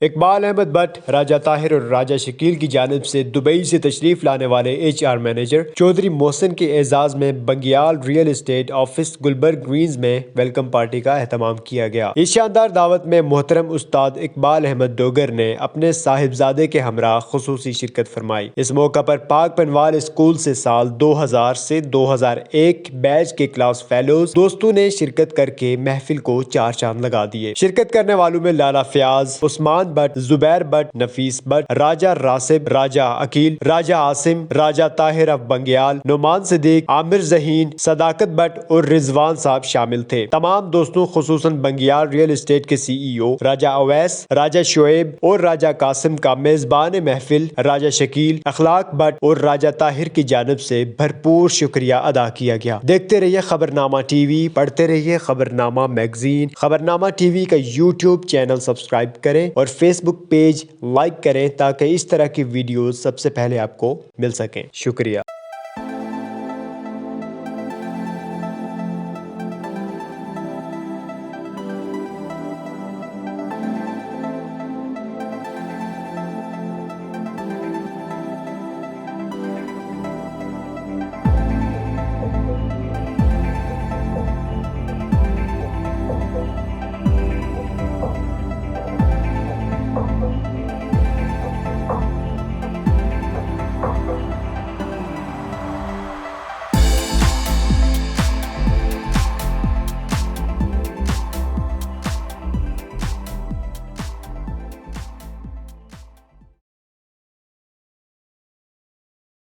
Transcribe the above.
इकबाल अहमद भट्ट, राजा ताहिर और राजा शकील की जानिब से दुबई से तशरीफ लाने वाले HR मैनेजर चौधरी मोहसिन के एजाज में Bangial real estate office Gulberg greens में वेलकम पार्टी का एहतमाम किया गया। इस शानदार दावत में मोहतरम उस्ताद इकबाल अहमद डोगर ने अपने साहिबजादे के हमरा खुसूसी शिरकत फरमाई। इस मौका पर पाक पनवाल स्कूल से साल 2000 से 2001 बैच के क्लास फेलोज दोस्तों ने शिरकत करके महफिल को चार चांद लगा दिए। शिरकत करने वालों में लाला फयाज, उस्मान भट्ट, जुबैर भट्ट, नफीस भट्ट, राजा रासिब, राजा अकील, राजा आसिम, राजा ताहिर ऑफ बंगियाल, नुमान सिद्दीक, आमिर जहीन, सदाकत भट्ट और रिजवान साहब शामिल थे। तमाम दोस्तों खुसूसन बंगियाल रियल एस्टेट के CEO राजा अवैस, राजा शोएब और राजा कासिम का मेजबान महफिल राजा शकील, अखलाक भट्ट और राजा ताहिर की जानिब से भरपूर शुक्रिया अदा किया गया। देखते रहिए खबरनामा TV, पढ़ते रहिए खबरनामा मैगजीन। खबरनामा TV का YouTube चैनल सब्सक्राइब करें और Facebook पेज लाइक करें ताकि इस तरह की वीडियोस सबसे पहले आपको मिल सकें। शुक्रिया।